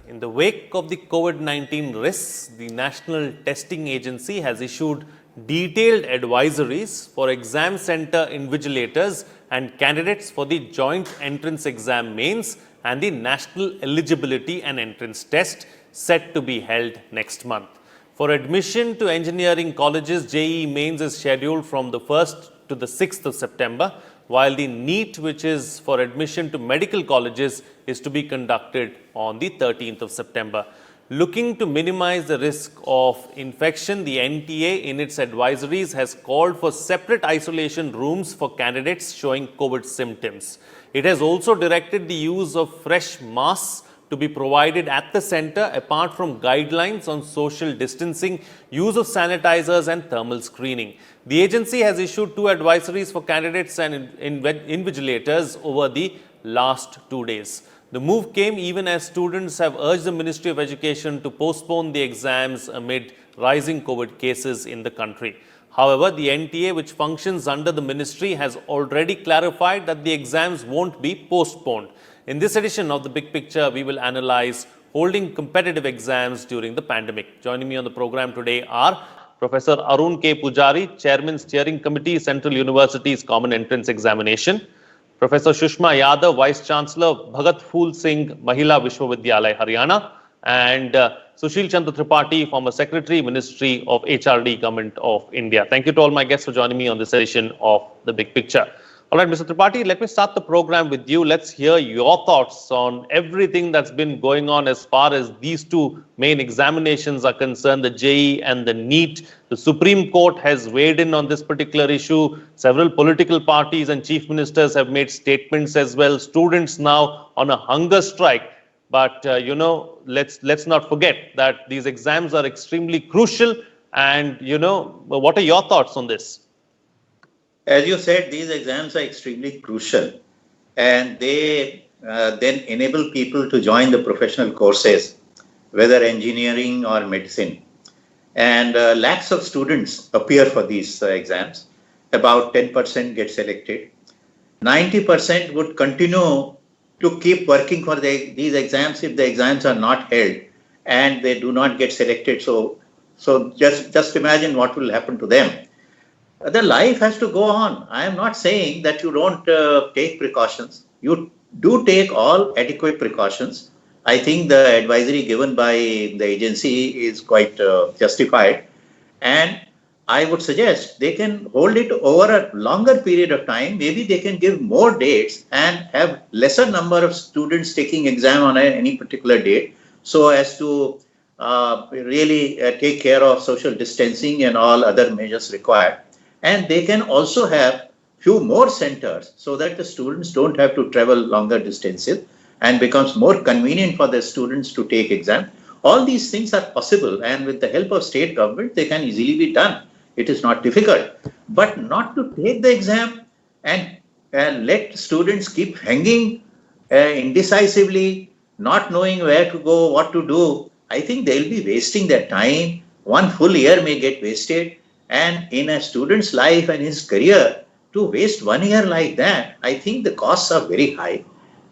In the wake of the COVID-19 risks, the National Testing Agency has issued detailed advisories for exam center invigilators and candidates for the joint entrance exam mains and the National Eligibility and Entrance Test set to be held next month. For admission to engineering colleges, JEE mains is scheduled from the 1st to the 6th of September, while the NEET, which is for admission to medical colleges, is to be conducted on the 13th of September. Looking to minimize the risk of infection, the NTA in its advisories has called for separate isolation rooms for candidates showing COVID symptoms. It has also directed the use of fresh masks to be provided at the center, apart from guidelines on social distancing, use of sanitizers and thermal screening. The agency has issued 2 advisories for candidates and invigilators over the last 2 days. The move came even as students have urged the Ministry of Education to postpone the exams amid rising COVID cases in the country. However, the NTA, which functions under the ministry, has already clarified that the exams won't be postponed. In this edition of The Big Picture, we will analyze holding competitive exams during the pandemic. Joining me on the program today are Professor Arun K. Pujari, Chairman Steering Committee, Central University's Common Entrance Examination; Professor Shushma Yadav, Vice Chancellor, Bhagat Phool Singh Mahila Vishwavidyalaya, Haryana; and Sushil Chandra Tripathi, former Secretary, Ministry of HRD, Government of India. Thank you to all my guests for joining me on this edition of The Big Picture. All right, Mr. Tripathi, let me start the program with you. Let's hear your thoughts on everything that's been going on as far as these 2 main examinations are concerned, the JEE and the NEET. The Supreme Court has weighed in on this particular issue. Several political parties and chief ministers have made statements as well. Students now on a hunger strike. But, let's not forget that these exams are extremely crucial. And, what are your thoughts on this? As you said, these exams are extremely crucial, and they then enable people to join the professional courses, whether engineering or medicine. And lakhs of students appear for these exams. About 10% get selected. 90% would continue to keep working for these exams if the exams are not held and they do not get selected. So just imagine what will happen to them. The life has to go on. I am not saying that you don't take precautions. You do take all adequate precautions. I think the advisory given by the agency is quite justified. And I would suggest they can hold it over a longer period of time. Maybe they can give more dates and have lesser number of students taking exam on any particular date, so as to really take care of social distancing and all other measures required. And they can also have few more centers so that the students don't have to travel longer distances and becomes more convenient for the students to take exam. All these things are possible, and with the help of state government, they can easily be done. It is not difficult. But not to take the exam and let students keep hanging indecisively, not knowing where to go, what to do, I think they'll be wasting their time. 1 full year may get wasted. And in a student's life and his career, to waste 1 year like that, I think the costs are very high.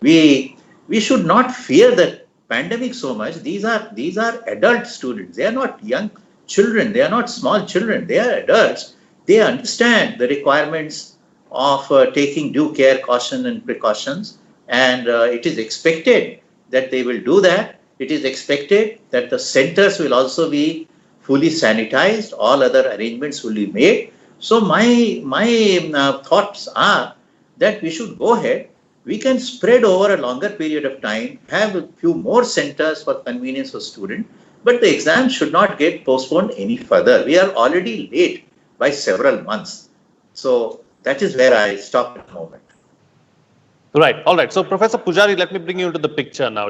We should not fear the pandemic so much. These are adult students. They are not young children. They are not small children. They are adults. They understand the requirements of taking due care, caution and precautions. And it is expected that they will do that. It is expected that the centers will also be fully sanitized, all other arrangements will be made. So my thoughts are that we should go ahead. We can spread over a longer period of time, have a few more centers for convenience for students, but the exam should not get postponed any further. We are already late by several months. So that is where I stop at the moment. Right. All right. So Professor Pujari, let me bring you into the picture now.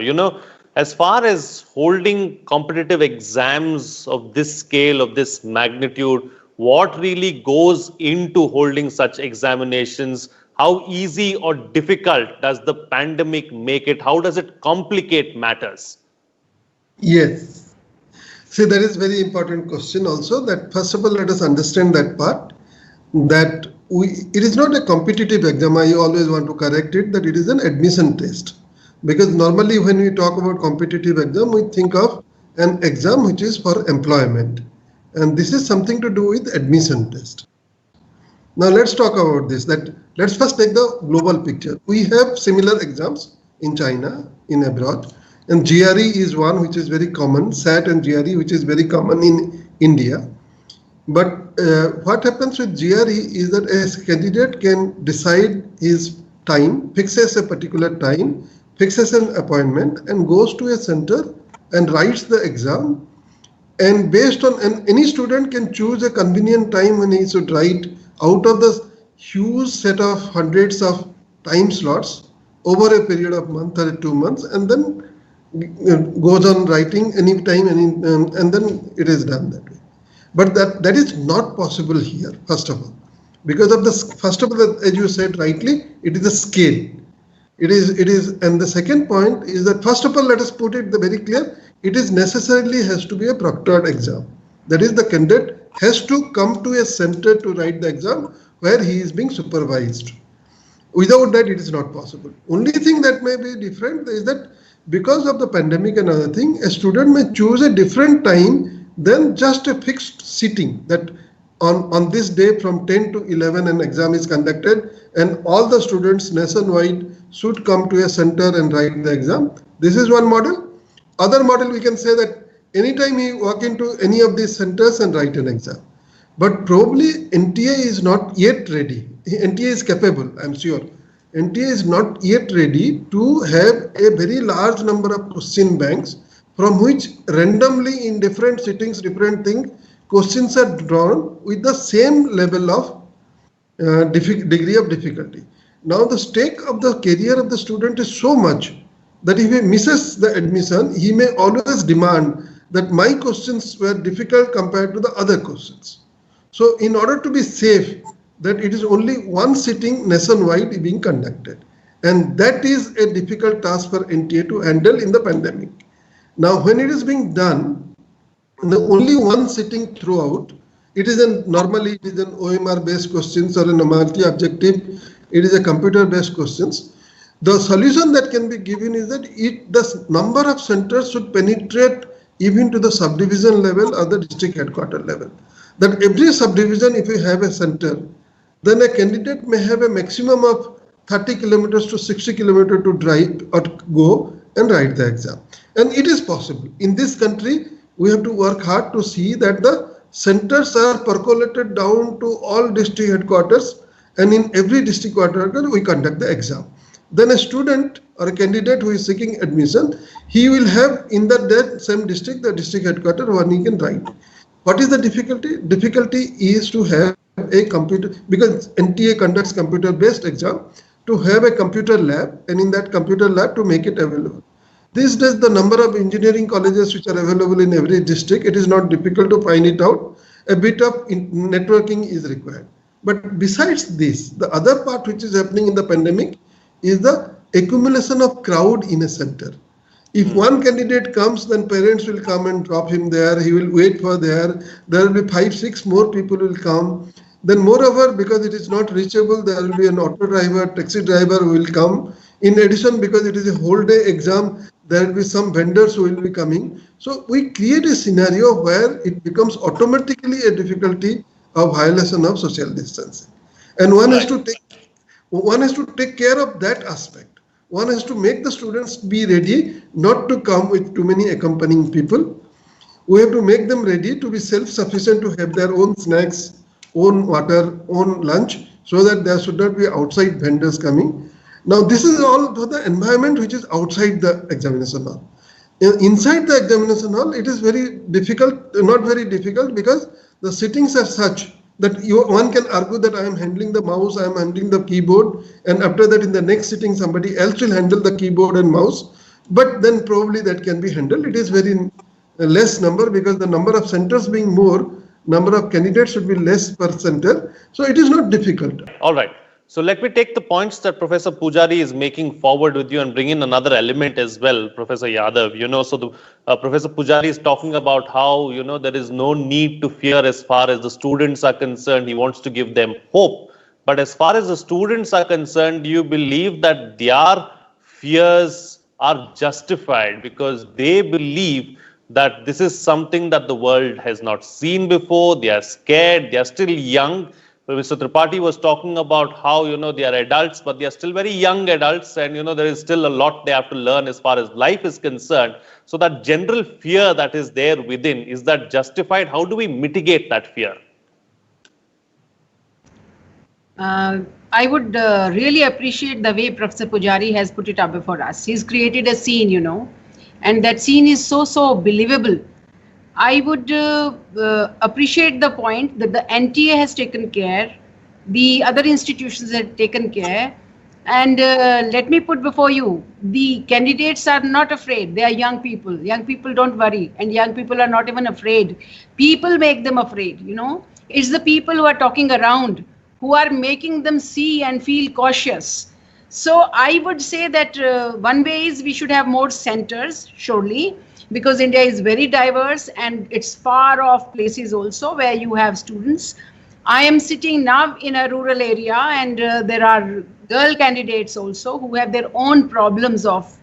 As far as holding competitive exams of this scale, of this magnitude, what really goes into holding such examinations? How easy or difficult does the pandemic make it? How does it complicate matters? Yes. See, that is very important question also. That first of all, let us understand that part, that it is not a competitive exam. I always want to correct it, that it is an admission test. Because normally when we talk about competitive exam, we think of an exam which is for employment. And this is something to do with admission test. Now let's talk about this. Let's first take the global picture. We have similar exams in China, in abroad, and GRE is one which is very common, SAT and GRE which is very common in India. But what happens with GRE is that a candidate can decide his time, fixes a particular time, fixes an appointment and goes to a center and writes the exam. And based on, and any student can choose a convenient time when he should write out of the huge set of hundreds of time slots over a period of month or 2 months, and then goes on writing any time, and then it is done that way. But that is not possible here, first of all, because of this. First of all, as you said rightly, it is a scale. It is, and the second point is that first of all, let us put it very clear. It is necessarily has to be a proctored exam. That is, the candidate has to come to a center to write the exam where he is being supervised. Without that, it is not possible. Only thing that may be different is that because of the pandemic and other thing, a student may choose a different time than just a fixed sitting that on this day from 10 to 11 an exam is conducted and all the students nationwide should come to a center and write the exam. This is one model. Other model, we can say that anytime you walk into any of these centers and write an exam. But probably NTA is not yet ready. NTA is capable, I'm sure. NTA is not yet ready to have a very large number of question banks from which randomly in different sittings, different things, questions are drawn with the same level of degree of difficulty. Now the stake of the career of the student is so much that if he misses the admission, he may always demand that my questions were difficult compared to the other questions. So in order to be safe, that it is only one sitting nationwide being conducted. And that is a difficult task for NTA to handle in the pandemic. Now, when it is being done, the only one sitting throughout, normally it is an OMR based questions or a multi-objective, it is a computer based questions. The solution that can be given is that the number of centers should penetrate even to the subdivision level or the district headquarters level. That every subdivision, if you have a center, then a candidate may have a maximum of 30 kilometers to 60 kilometers to drive or go and write the exam. And it is possible. In this country, we have to work hard to see that the centers are percolated down to all district headquarters, and in every district headquarters we conduct the exam. Then a student or a candidate who is seeking admission, he will have in that same district, the district headquarters where he can write. What is the difficulty? Difficulty is to have a computer, because NTA conducts computer-based exam, to have a computer lab, and in that computer lab to make it available. These days, the number of engineering colleges which are available in every district, it is not difficult to find it out. A bit of networking is required. But besides this, the other part which is happening in the pandemic is the accumulation of crowd in a center. If one candidate comes, then parents will come and drop him there. He will wait for there. There will be 5, 6 more people will come. Then moreover, because it is not reachable, there will be an auto driver, taxi driver who will come. In addition, because it is a whole day exam, there will be some vendors who will be coming. So we create a scenario where it becomes automatically a difficulty of violation of social distancing. And one has to take care of that aspect. One has to make the students be ready not to come with too many accompanying people. We have to make them ready to be self-sufficient, to have their own snacks, own water, own lunch, so that there should not be outside vendors coming. Now, this is all for the environment which is outside the examination hall. Inside the examination hall, it is very difficult, not very difficult, because the sittings are such that one can argue that I am handling the mouse, I am handling the keyboard, and after that in the next sitting somebody else will handle the keyboard and mouse, but then probably that can be handled. It is very less number, because the number of centers being more, number of candidates should be less per center, so it is not difficult. All right. So let me take the points that Professor Pujari is making forward with you and bring in another element as well, Professor Yadav. Professor Pujari is talking about how, there is no need to fear as far as the students are concerned. He wants to give them hope. But as far as the students are concerned, do you believe that their fears are justified because they believe that this is something that the world has not seen before. They are scared. They are still young. Well, Mr. Tripathi was talking about how, they are adults, but they are still very young adults. And, there is still a lot they have to learn as far as life is concerned. So that general fear that is there within, is that justified? How do we mitigate that fear? I would really appreciate the way Professor Pujari has put it up before us. He's created a scene, and that scene is so believable. I would appreciate the point that the NTA has taken care, the other institutions have taken care, and let me put before you, the candidates are not afraid. They are young people. Young people don't worry, and young people are not even afraid. People make them afraid, It's the people who are talking around who are making them see and feel cautious. So I would say that one way is we should have more centers, surely, because India is very diverse and it's far off places also where you have students. I am sitting now in a rural area, and there are girl candidates also who have their own problems of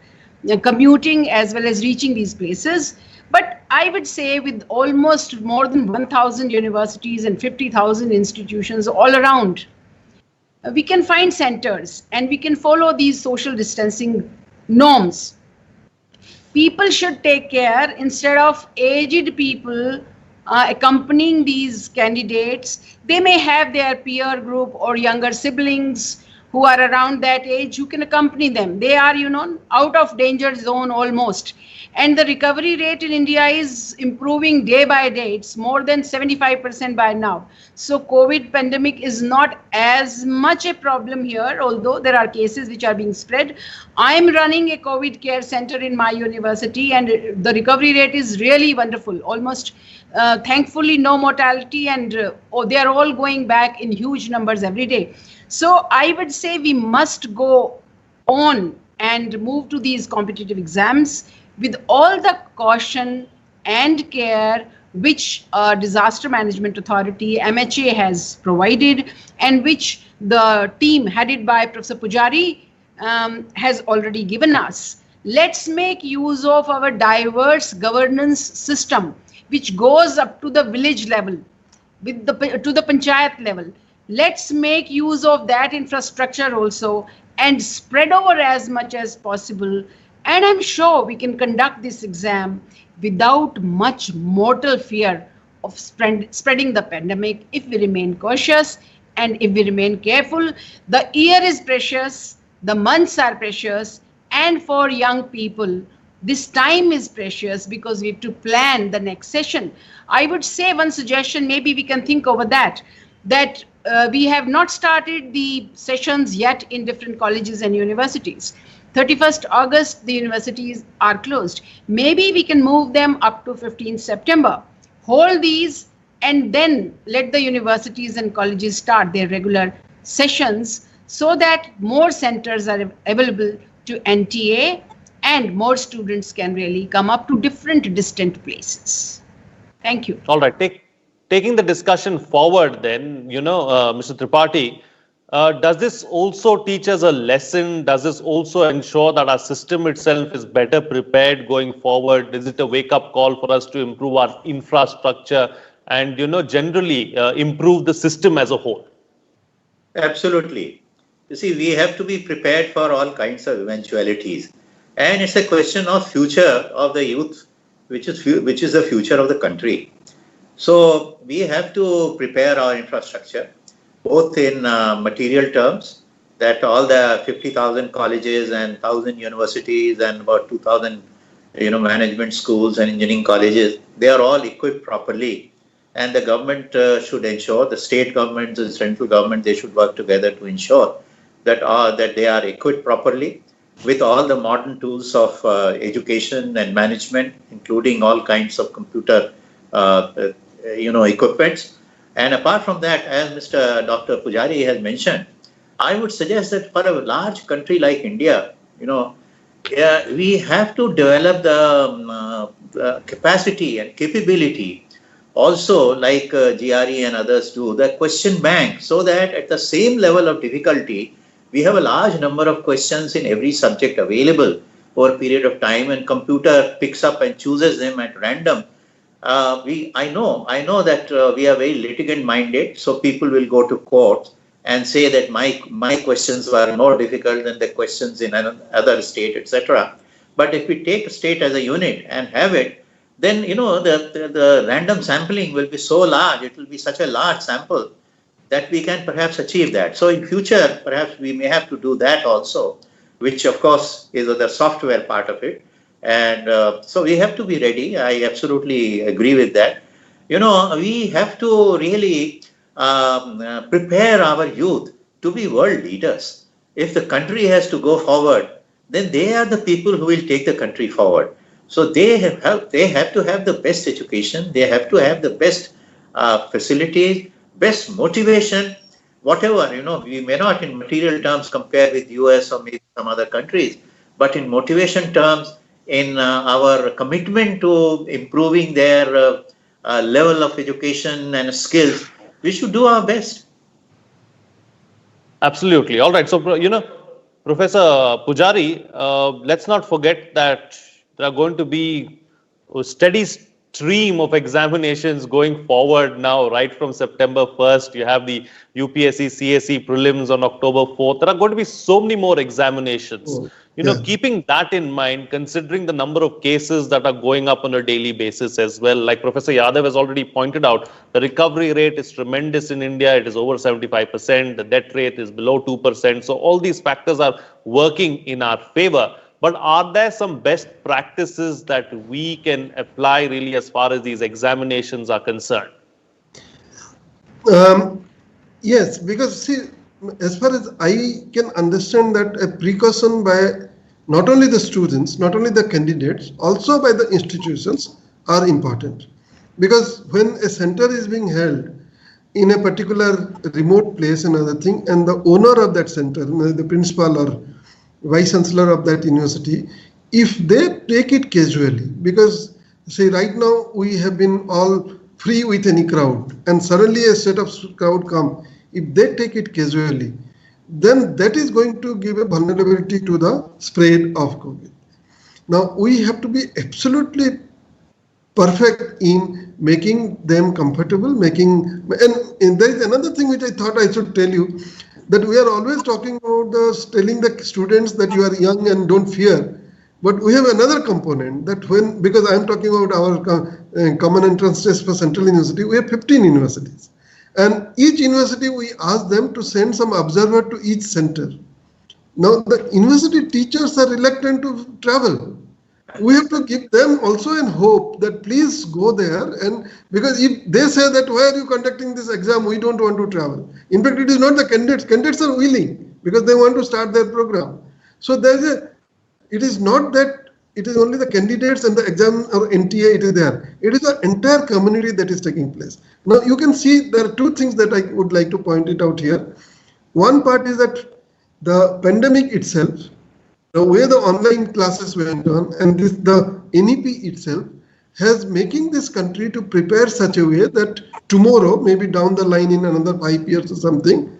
commuting as well as reaching these places. But I would say with almost more than 1,000 universities and 50,000 institutions all around, we can find centers and we can follow these social distancing norms. People should take care instead of aged people accompanying these candidates. They may have their peer group or younger siblings who are around that age who can accompany them. They are, out of danger zone almost. And the recovery rate in India is improving day by day. It's more than 75% by now. So COVID pandemic is not as much a problem here, although there are cases which are being spread. I'm running a COVID care center in my university, and the recovery rate is really wonderful. Almost, thankfully, no mortality, and they are all going back in huge numbers every day. So I would say we must go on and move to these competitive exams with all the caution and care which Disaster Management Authority, MHA, has provided, and which the team headed by Professor Pujari has already given us. Let's make use of our diverse governance system, which goes up to the village level, to the panchayat level. Let's make use of that infrastructure also and spread over as much as possible. And I'm sure we can conduct this exam without much mortal fear of spreading the pandemic if we remain cautious and if we remain careful. The year is precious, the months are precious, and for young people, this time is precious because we have to plan the next session. I would say one suggestion, maybe we can think over that we have not started the sessions yet in different colleges and universities. 31st August, the universities are closed. Maybe we can move them up to 15th September. Hold these and then let the universities and colleges start their regular sessions so that more centers are available to NTA and more students can really come up to different distant places. Thank you. All right. Taking the discussion forward then, Mr. Tripathi, does this also teach us a lesson? Does this also ensure that our system itself is better prepared going forward? Is it a wake-up call for us to improve our infrastructure and, generally improve the system as a whole? Absolutely. You see, we have to be prepared for all kinds of eventualities. And it's a question of future of the youth, which is the future of the country. So we have to prepare our infrastructure, both in material terms, that all the 50,000 colleges and 1,000 universities and about 2,000, management schools and engineering colleges, they are all equipped properly. And the government should ensure, the state government, the central government, they should work together to ensure that they are equipped properly with all the modern tools of education and management, including all kinds of computer equipments. And apart from that, as Dr. Pujari has mentioned, I would suggest that for a large country like India, we have to develop the capacity and capability, also like GRE and others do, the question bank, so that at the same level of difficulty, we have a large number of questions in every subject available over a period of time, and computer picks up and chooses them at random. I know that we are very litigant minded, so people will go to court and say that my questions were more difficult than the questions in another state, etc. But if we take a state as a unit and have it, then the random sampling will be so large, it will be such a large sample that we can perhaps achieve that. So in future, perhaps we may have to do that also, which of course is the software part of it. And so we have to be ready. I absolutely agree with that. We have to really prepare our youth to be world leaders. If the country has to go forward, then they are the people who will take the country forward. So they have to have the best education. They have to have the best facilities, best motivation, whatever. We may not in material terms compare with US or maybe some other countries, but in motivation terms, in our commitment to improving their level of education and skills, we should do our best. Absolutely. All right. So, Professor Pujari, let's not forget that there are going to be a steady stream of examinations going forward now, right from September 1st. You have the UPSC, CSE prelims on October 4th. There are going to be so many more examinations. Keeping that in mind, considering the number of cases that are going up on a daily basis as well, like Professor Yadav has already pointed out, the recovery rate is tremendous in India. It is over 75%. The death rate is below 2%. So all these factors are working in our favor. But are there some best practices that we can apply really as far as these examinations are concerned? Yes, because see, as far as I can understand that a precaution by not only the students, not only the candidates, also by the institutions are important. Because when a center is being held in a particular remote place and other thing, and the owner of that center, the principal or vice chancellor of that university, if they take it casually, because say right now we have been all free with any crowd, and suddenly a set of crowd come, if they take it casually, then that is going to give a vulnerability to the spread of COVID. Now we have to be absolutely perfect in making them comfortable, and there is another thing which I thought I should tell you, that we are always talking about telling the students that you are young and don't fear. But we have another component that because I am talking about our common entrance test for Central University, we have 15 universities. And each university, we ask them to send some observer to each center. Now, the university teachers are reluctant to travel. We have to give them also an hope that please go there, and because if they say that why are you conducting this exam, we don't want to travel. In fact, it is not the candidates. Candidates are willing because they want to start their program. So it is not that it is only the candidates and the exam or NTA, it is there. It is the entire community that is taking place. Now you can see there are two things that I would like to point it out here. One part is that the pandemic itself, the way the online classes went on, and the NEP itself has making this country to prepare such a way that tomorrow, maybe down the line in another 5 years or something,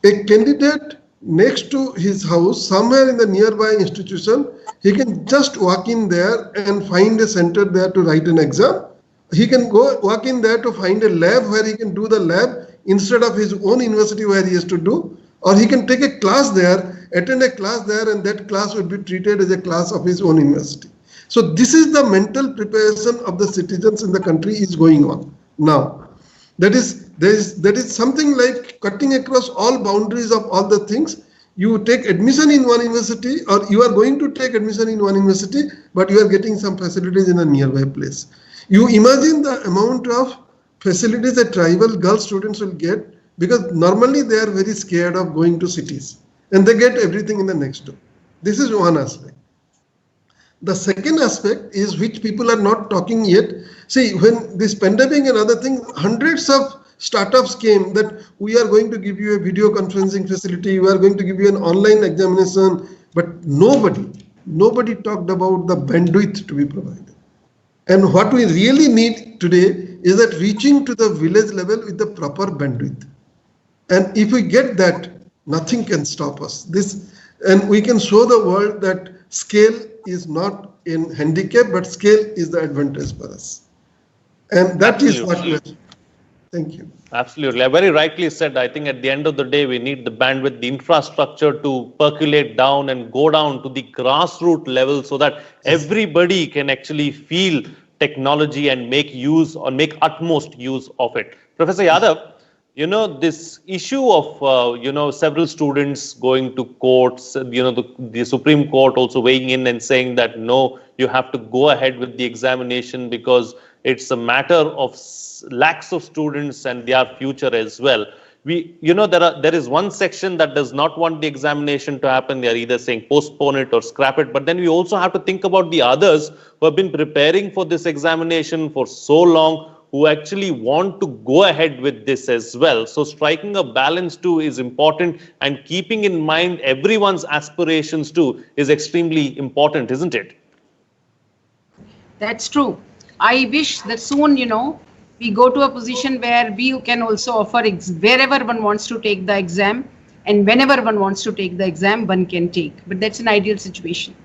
a candidate next to his house, somewhere in the nearby institution, he can just walk in there and find a center there to write an exam. He can walk in there to find a lab where he can do the lab instead of his own university where he has to do, or he can take a class there, attend a class there, and that class would be treated as a class of his own university. So this is the mental preparation of the citizens in the country is going on now. That is something like cutting across all boundaries of all the things. You take admission in one university, or you are going to take admission in one university, but you are getting some facilities in a nearby place. You imagine the amount of facilities that tribal girl students will get, because normally they are very scared of going to cities, and they get everything in the next door. This is one aspect. The second aspect is which people are not talking yet. See, when this pandemic and other things, hundreds of startups came that we are going to give you a video conferencing facility, we are going to give you an online examination, but nobody talked about the bandwidth to be provided. And what we really need today is that reaching to the village level with the proper bandwidth. And if we get that, nothing can stop us. And we can show the world that scale is not in handicap, but scale is the advantage for us. And that is what we are. Thank you. Absolutely. Very rightly said. I think at the end of the day, we need the bandwidth, the infrastructure to percolate down and go down to the grassroots level so that everybody can actually feel technology and make use or make utmost use of it. Professor Yadav, this issue of, several students going to courts, the Supreme Court also weighing in and saying that, no, you have to go ahead with the examination because it's a matter of lakhs of students and their future as well. There is one section that does not want the examination to happen. They are either saying postpone it or scrap it. But then we also have to think about the others who have been preparing for this examination for so long, who actually want to go ahead with this as well. So striking a balance too is important, and keeping in mind everyone's aspirations too is extremely important, isn't it? That's true. I wish that soon, we go to a position where we can also offer wherever one wants to take the exam, and whenever one wants to take the exam, one can take. But that's an ideal situation.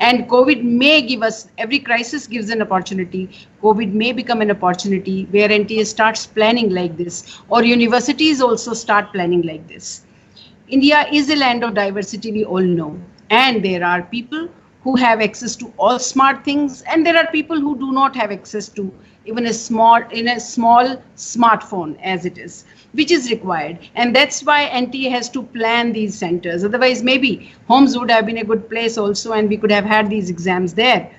And COVID may give us, every crisis gives an opportunity. COVID may become an opportunity where NTA starts planning like this, or universities also start planning like this. India is a land of diversity, we all know. And there are people who have access to all smart things, and there are people who do not have access to even a small smartphone as it is, which is required. And that's why NTA has to plan these centers. Otherwise, maybe homes would have been a good place also, and we could have had these exams there.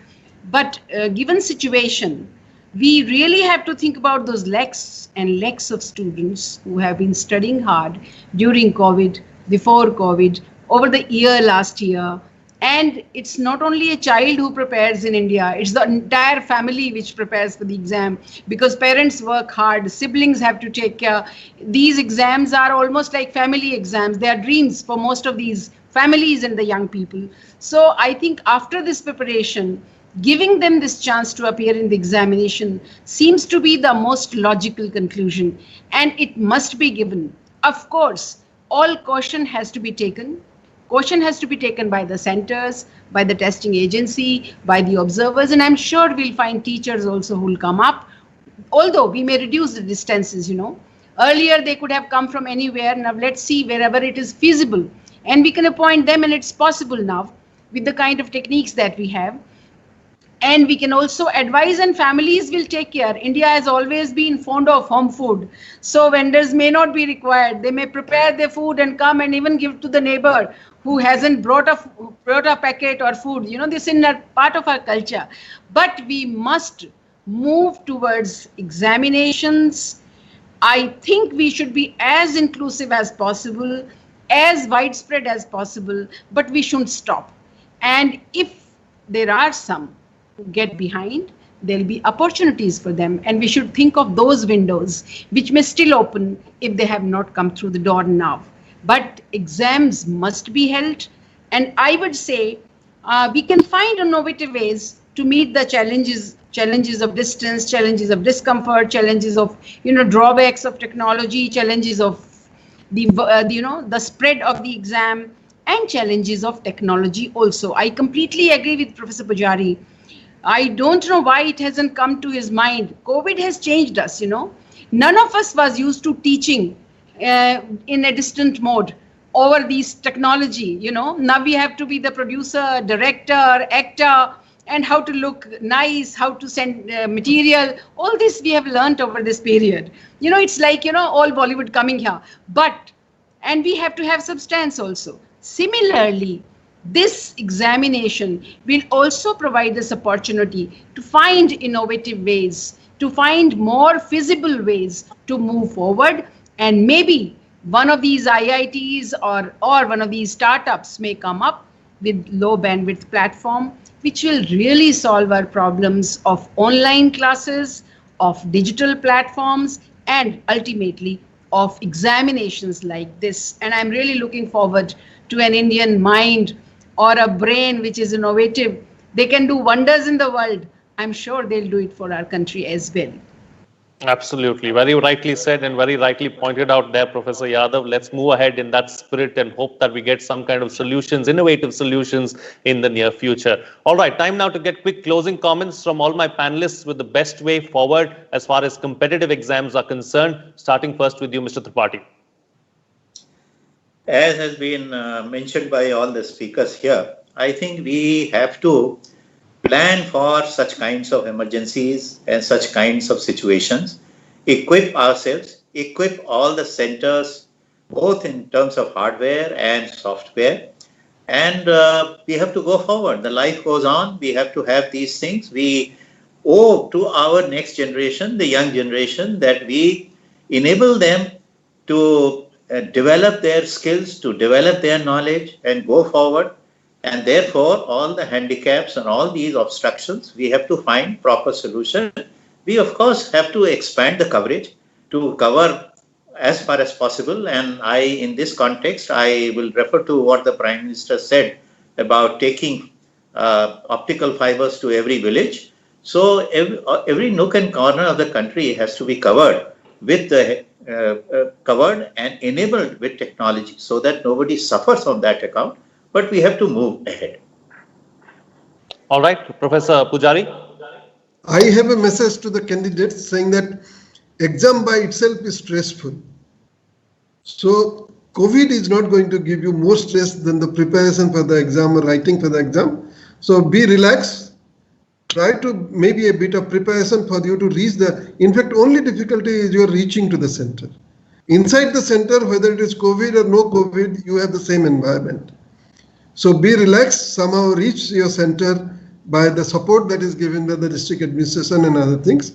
But given situation, we really have to think about those lakhs and lakhs of students who have been studying hard during COVID, before COVID, over the year last year. And it's not only a child who prepares in India, it's the entire family which prepares for the exam, because parents work hard, siblings have to take care. These exams are almost like family exams. They are dreams for most of these families and the young people. So I think after this preparation, giving them this chance to appear in the examination seems to be the most logical conclusion, and it must be given. Of course, all caution has to be taken. Caution has to be taken by the centers, by the testing agency, by the observers, and I'm sure we'll find teachers also who will come up. Although we may reduce the distances, Earlier they could have come from anywhere. Now let's see wherever it is feasible. And we can appoint them, and it's possible now with the kind of techniques that we have. And we can also advise, and families will take care. India has always been fond of home food. So vendors may not be required. They may prepare their food and come and even give to the neighbor who hasn't brought a packet or food. This is not part of our culture. But we must move towards examinations. I think we should be as inclusive as possible, as widespread as possible, but we shouldn't stop. And if there are some who get behind, there'll be opportunities for them, and we should think of those windows which may still open if they have not come through the door now. But exams must be held, and I would say we can find innovative ways to meet the challenges of distance, challenges of discomfort, challenges of drawbacks of technology, challenges of the spread of the exam, and challenges of technology also. I completely agree with Professor Pujari. I don't know why it hasn't come to his mind. COVID has changed us, None of us was used to teaching in a distant mode over these technology, Now we have to be the producer, director, actor, and how to look nice, how to send material. All this we have learned over this period. It's like, all Bollywood coming here. And we have to have substance also. Similarly, this examination will also provide us opportunity to find innovative ways, to find more feasible ways to move forward. And maybe one of these IITs or one of these startups may come up with low bandwidth platform, which will really solve our problems of online classes, of digital platforms, and ultimately of examinations like this. And I'm really looking forward to an Indian mind or a brain which is innovative. They can do wonders in the world. I'm sure they'll do it for our country as well. Absolutely. Very rightly said and very rightly pointed out there, Professor Yadav. Let's move ahead in that spirit and hope that we get some kind of solutions, innovative solutions in the near future. All right, time now to get quick closing comments from all my panelists with the best way forward as far as competitive exams are concerned. Starting first with you, Mr. Tripathi. As has been mentioned by all the speakers here, I think we have to plan for such kinds of emergencies and such kinds of situations, equip ourselves, equip all the centers, both in terms of hardware and software. And we have to go forward. The life goes on. We have to have these things. We owe to our next generation, the young generation, that we enable them to develop their skills, to develop their knowledge and go forward. And therefore, all the handicaps and all these obstructions, we have to find proper solution. We, of course, have to expand the coverage to cover as far as possible. And in this context, I will refer to what the Prime Minister said about taking optical fibers to every village. So every nook and corner of the country has to be covered with the covered and enabled with technology so that nobody suffers on that account. But we have to move ahead. All right, Professor Pujari. I have a message to the candidates saying that exam by itself is stressful. So COVID is not going to give you more stress than the preparation for the exam or writing for the exam. So be relaxed. Try to maybe a bit of preparation for you to reach in fact, only difficulty is you are reaching to the center. Inside the center, whether it is COVID or no COVID, you have the same environment. So be relaxed, somehow reach your center by the support that is given by the district administration and other things.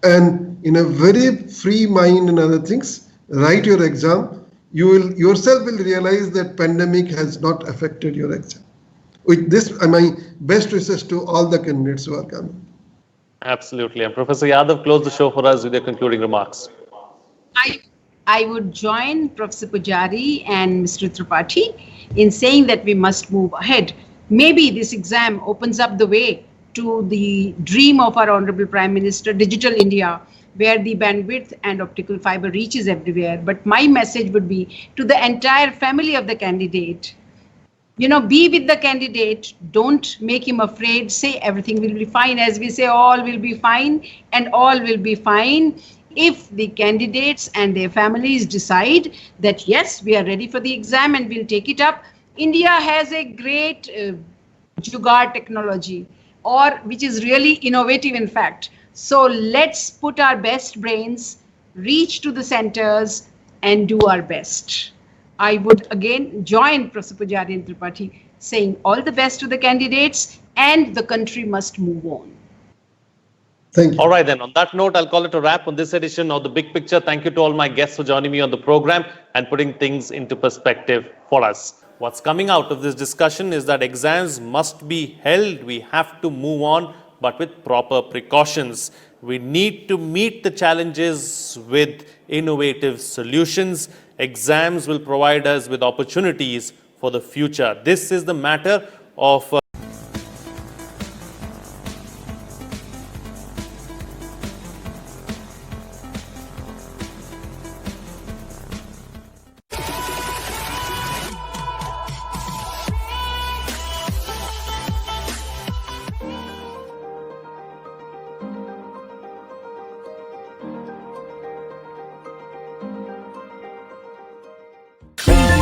And in a very free mind and other things, write your exam. You will yourself will realize that pandemic has not affected your exam. With this, my best wishes to all the candidates who are coming. Absolutely. And Professor Yadav, close the show for us with your concluding remarks. I would join Professor Pujari and Mr. Tripathi in saying that we must move ahead. Maybe this exam opens up the way to the dream of our Honorable Prime Minister, Digital India, where the bandwidth and optical fiber reaches everywhere. But my message would be to the entire family of the candidate. Be with the candidate. Don't make him afraid. Say everything will be fine. As we say, all will be fine and all will be fine. If the candidates and their families decide that, yes, we are ready for the exam and we'll take it up. India has a great jugaad technology, which is really innovative, in fact. So let's put our best brains, reach to the centers and do our best. I would again join Professor Pujari and Tripathi saying all the best to the candidates, and the country must move on. Thank you. All right, then. On that note, I'll call it a wrap on this edition of The Big Picture. Thank you to all my guests for joining me on the program and putting things into perspective for us. What's coming out of this discussion is that exams must be held. We have to move on, but with proper precautions. We need to meet the challenges with innovative solutions. Exams will provide us with opportunities for the future. This is the matter of Clean